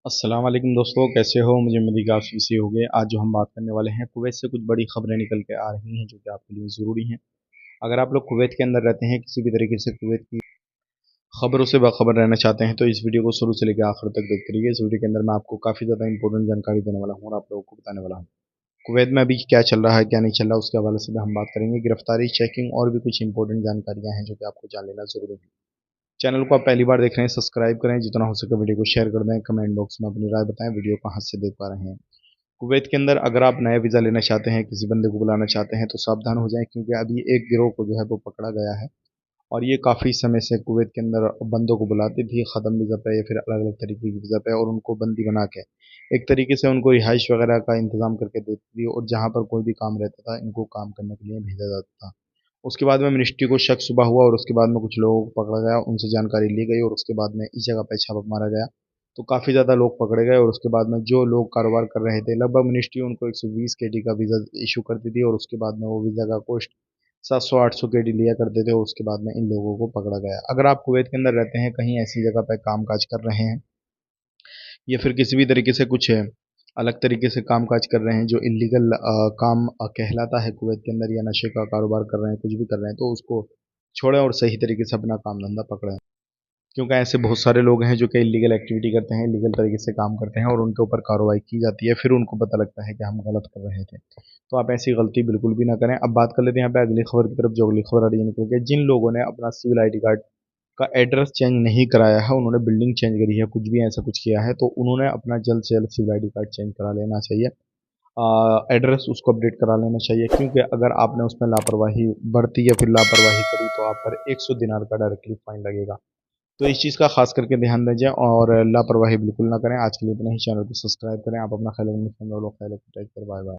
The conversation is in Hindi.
अस्सलाम वालेकुम दोस्तों, कैसे हो? मुझे उम्मीद है कि आप सभी से होंगे। आज जो हम बात करने वाले हैं, कुवैत से कुछ बड़ी खबरें निकल के आ रही हैं जो कि आपके लिए ज़रूरी हैं। अगर आप लोग कुवैत के अंदर रहते हैं, किसी भी तरीके से कुवैत की खबरों से बाखबर रहना चाहते हैं, तो इस वीडियो को शुरू से लेकर आखिर तक देखते रहिए। इस वीडियो के अंदर मैं आपको काफ़ी ज़्यादा इंपॉर्टेंट जानकारी देने वाला हूँ और आप लोगों को बताने वाला हूँ कुवैत में अभी क्या चल रहा है, क्या नहीं चल रहा, उसके हवाले से भी हम बात करेंगे। गिरफ्तारी, चेकिंग और भी कुछ इंपॉर्टेंट जानकारियाँ हैं जो कि आपको जान लेना ज़रूरी है। चैनल को आप पहली बार देख रहे हैं, सब्सक्राइब करें, जितना हो सके वीडियो को शेयर कर दें, कमेंट बॉक्स में अपनी राय बताएं, वीडियो कहाँ से देख पा रहे हैं। कुवैत के अंदर अगर आप नया वीज़ा लेना चाहते हैं, किसी बंदे को बुलाना चाहते हैं, तो सावधान हो जाएं, क्योंकि अभी एक गिरोह को जो है वो पकड़ा गया है और ये काफ़ी समय से कुवैत के अंदर बंदों को बुलाती थी ख़त्म वीज़ा पे या फिर अलग अलग तरीके की वीज़ा पे, और उनको बंदी बना के एक तरीके से उनको रिहाइश वगैरह का इंतज़ाम करके देती थी, और जहाँ पर कोई भी काम रहता था इनको काम करने के लिए भेजा जाता था। उसके बाद में मिनिस्ट्री को शक सुबह हुआ और उसके बाद में कुछ लोगों को पकड़ा गया, उनसे जानकारी ली गई और उसके बाद में इस जगह पे छापा मारा गया। तो काफ़ी ज़्यादा लोग पकड़े गए और उसके बाद में जो लोग कारोबार कर रहे थे, लगभग मिनिस्ट्री उनको 120 केडी का वीज़ा इशू करती थी और उसके बाद में वो वीज़ा का कॉस्ट 700-800 केडी लिया करते थे और उसके बाद में इन लोगों को पकड़ा गया। अगर आप कुवैत के अंदर रहते हैं, कहीं ऐसी जगह पे काम-काज कर रहे हैं या फिर किसी भी तरीके से कुछ अलग तरीके से काम-काज कर रहे हैं जो इल्लीगल काम कहलाता है कुवैत के अंदर, या नशे का कारोबार कर रहे हैं, कुछ भी कर रहे हैं, तो उसको छोड़ें और सही तरीके से अपना काम-धंधा पकड़ें। क्योंकि ऐसे बहुत सारे लोग हैं जो कि इल्लीगल एक्टिविटी करते हैं, इल्लीगल तरीके से काम करते हैं और उनके ऊपर कार्रवाई की जाती है, फिर उनको पता लगता है कि हम गलत कर रहे थे। तो आप ऐसी गलती बिल्कुल भी ना करें। अब बात कर लेते हैं यहाँ पे अगली खबर की तरफ, जो अगली खबर आ रही है निकल के, जिन लोगों ने अपना सिविल आईडी कार्ड का एड्रेस चेंज नहीं कराया है, उन्होंने बिल्डिंग चेंज करी है, कुछ भी ऐसा कुछ किया है, तो उन्होंने अपना जल्द से जल्द सिविल आईडी कार्ड चेंज करा लेना चाहिए। एड्रेस उसको अपडेट करा लेना चाहिए, क्योंकि अगर आपने उसमें लापरवाही बरती या फिर लापरवाही करी तो आप पर 100 दिनार का डायरेक्टली फाइन लगेगा। तो इस चीज़ का खास करके ध्यान दीजिए और लापरवाही बिल्कुल ना करें। आज के लिए इतना ही। चैनल को सब्सक्राइब करें। आप अपना ख्याल रखें, बाय बाय।